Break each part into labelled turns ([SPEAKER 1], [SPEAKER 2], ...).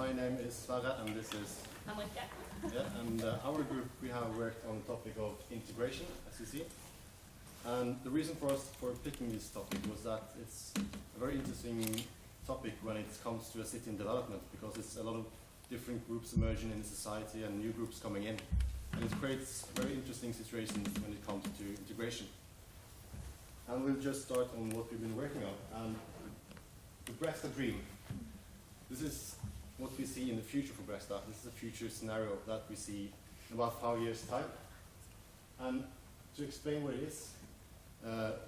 [SPEAKER 1] My name is Sverre, and this is
[SPEAKER 2] Henrike.
[SPEAKER 1] yeah. And our group, we have worked on the topic of integration, as you see. And the reason for us for picking this topic was that it's a very interesting topic when it comes to a city in development, because it's a lot of different groups emerging in the society and new groups coming in. And it creates very interesting situations when it comes to integration. And we'll just start on what we've been working on. And the Bresta dream. This is what we see in the future for Bresta. This is a future scenario that we see in about 5 years' time. And to explain what it is,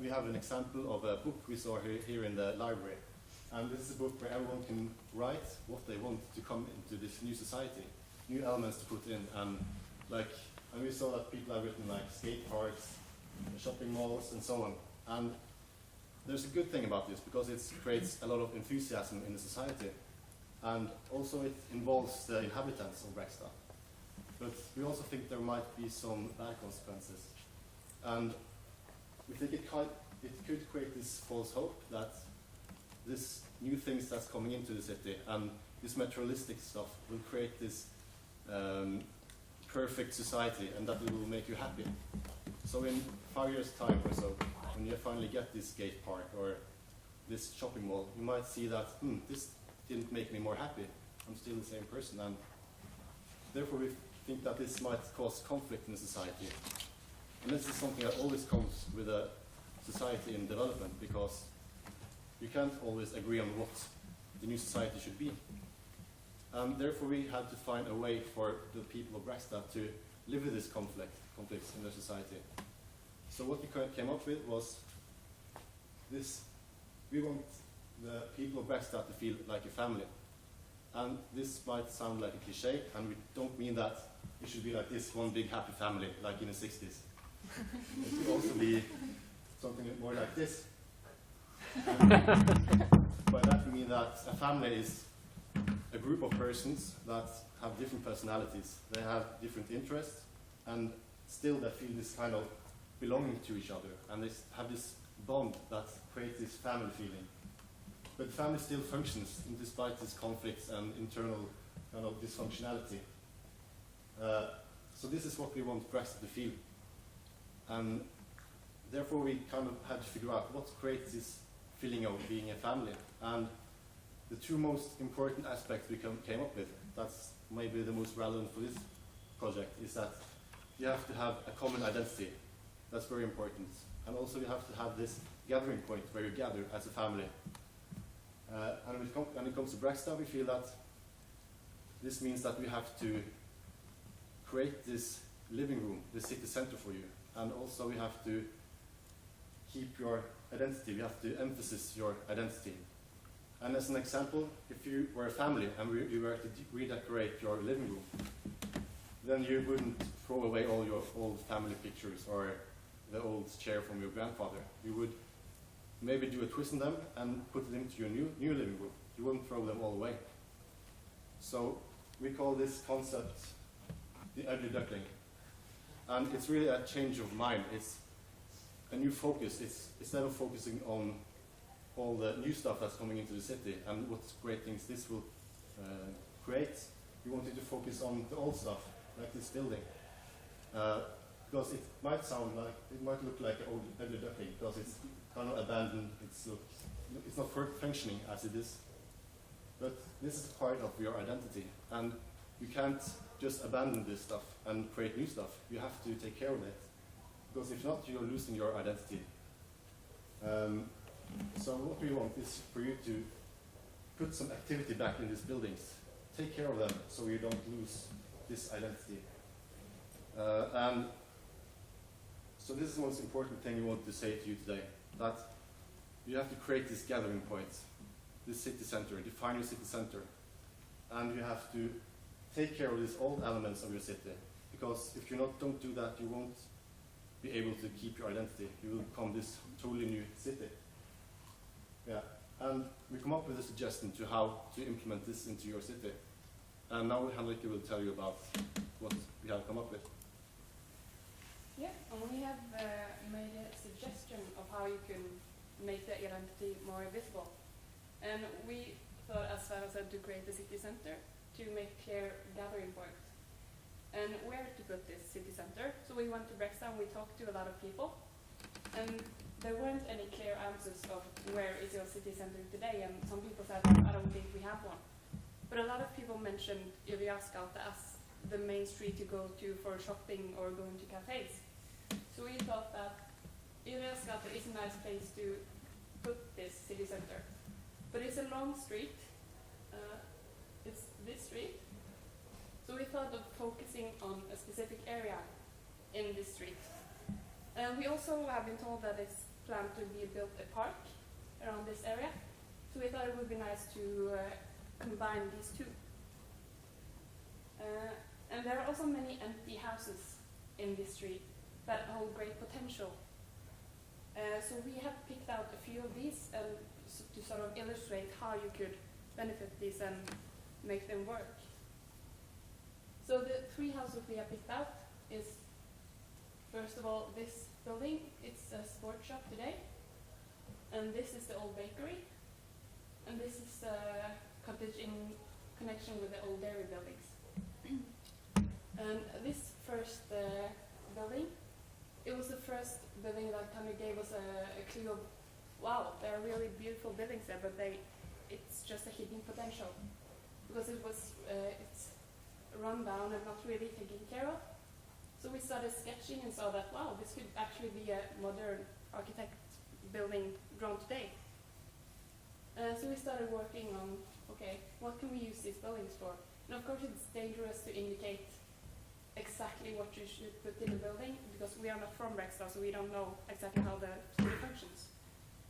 [SPEAKER 1] we have an example of a book we saw here in the library. And this is a book where everyone can write what they want to come into this new society, new elements to put in. And we saw that people have written like skate parks, shopping malls, and so on. And there's a good thing about this, because it creates a lot of enthusiasm in the society. And also it involves the inhabitants of Bresta. But we also think there might be some bad consequences. And we think it could create this false hope that this new things that's coming into the city and this materialistic stuff will create this perfect society, and that it will make you happy. So in 5 years' time or so, when you finally get this skate park or this shopping mall, you might see that, this didn't make me more happy. I'm still the same person, and therefore we think that this might cause conflict in the society. And this is something that always comes with a society in development, because you can't always agree on what the new society should be. Therefore we had to find a way for the people of Bresta to live with this conflicts in their society. So what we came up with was this. We want the people of Bresta to feel like a family. And this might sound like a cliche, and we don't mean that it should be like this one big happy family, like in the 60s. It could also be something more like this. And by that we mean that a family is a group of persons that have different personalities. They have different interests, and still they feel this kind of belonging to each other, and they have this bond that creates this family feeling. But family still functions despite these conflicts and internal kind of dysfunctionality. So this is what we want Bresta to feel. And therefore we kind of had to figure out what creates this feeling of being a family. And the two most important aspects we came up with, that's maybe the most relevant for this project, is that you have to have a common identity. That's very important. And also you have to have this gathering point where you gather as a family. And when it comes to Bresta, we feel that this means that we have to create this living room, this city center for you. And also we have to keep your identity. We have to emphasize your identity. And as an example, if you were a family and you were to redecorate your living room, then you wouldn't throw away all your old family pictures or the old chair from your grandfather. You would maybe do a twist on them and put it into your new living room. You wouldn't throw them all away. So we call this concept the ugly duckling. And it's really a change of mind. It's a new focus. It's instead of focusing on all the new stuff that's coming into the city and what great things this will create, we wanted to focus on the old stuff, like this building. Because it might look like an old ugly duckling, because it's kind of abandoned, it's not functioning as it is. But this is part of your identity, and you can't just abandon this stuff and create new stuff. You have to take care of it, because if not, you're losing your identity. So what we want is for you to put some activity back in these buildings, take care of them so you don't lose this identity. And so this is the most important thing we want to say to you today, that you have to create this gathering point, this city center, define your city center. And you have to take care of these old elements of your city, because if you don't do that, you won't be able to keep your identity. You will become this totally new city. Yeah, and we come up with a suggestion to how to implement this into your city. And now Henrike will tell you about what we have come up with.
[SPEAKER 2] Yeah, and we have made a suggestion of how you can make the identity more visible. And we thought, as Sverre said, to create a city center to make clear gathering point and where to put this city center. So we went to Brekstad and we talked to a lot of people, and there weren't any clear answers of where is your city center today, and some people said, I don't think we have one. But a lot of people mentioned Yrjasgata as the main street to go to for shopping or going to cafes. So we thought that Yrjasgata is a nice place to put this city center. But it's a long street. It's this street. So we thought of focusing on a specific area in this street. We also have been told that it's planned to be built a park around this area. So we thought it would be nice to combine these two. And there are also many empty houses in this street that hold great potential. So we have picked out a few of these to sort of illustrate how you could benefit these and make them work. So the three houses we have picked out is, first of all, this building. It's a sports shop today. And this is the old bakery. And this is a cottage in connection with the old dairy buildings. And this first building, it was the first building that kind of gave us a clue of, wow, there are really beautiful buildings there, but it's just a hidden potential. Because it's run down and not really taken care of. So we started sketching and saw that, wow, this could actually be a modern architect building drawn today. So we started working on, okay, what can we use these buildings for? And of course it's dangerous to indicate exactly what you should put in the building, because we are not from Brekstad, so we don't know exactly how the city functions.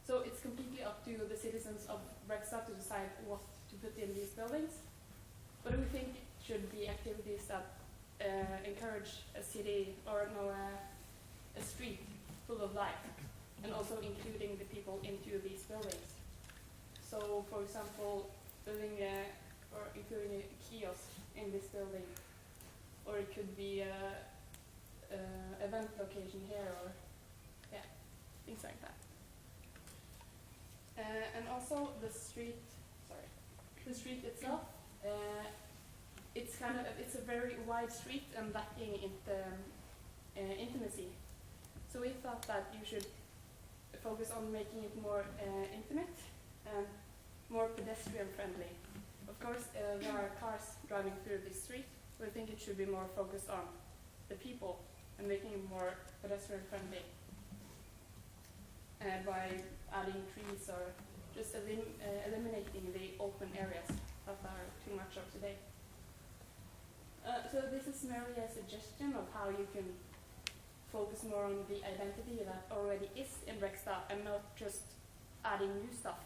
[SPEAKER 2] So it's completely up to the citizens of Brekstad to decide what to put in these buildings. But we think it should be activities that encourage a city, or no, a street full of life, and also including the people into these buildings. So, for example, building or including a kiosk in this building, or it could be a event location here, or yeah, things like that. And also the street itself. It's a very wide street and lacking intimacy. So we thought that you should focus on making it more intimate and more pedestrian friendly. Of course, there are cars driving through this street, but I think it should be more focused on the people and making it more pedestrian friendly by adding trees or just eliminating the open areas that are too much of today. So this is merely a suggestion of how you can focus more on the identity that already is in Brekstad and not just adding new stuff.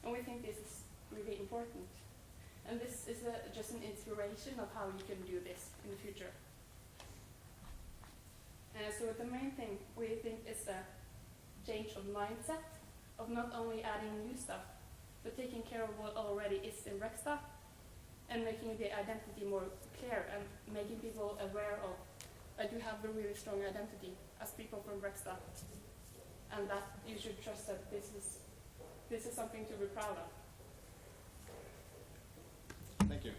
[SPEAKER 2] And we think this is really important. And this is just an inspiration of how you can do this in the future. So the main thing we think is a change of mindset, of not only adding new stuff, but taking care of what already is in Brekstad, and making the identity more clear and making people aware of that you have a really strong identity as people from Brekstad, and that you should trust that this is something to be proud of.
[SPEAKER 1] Thank you.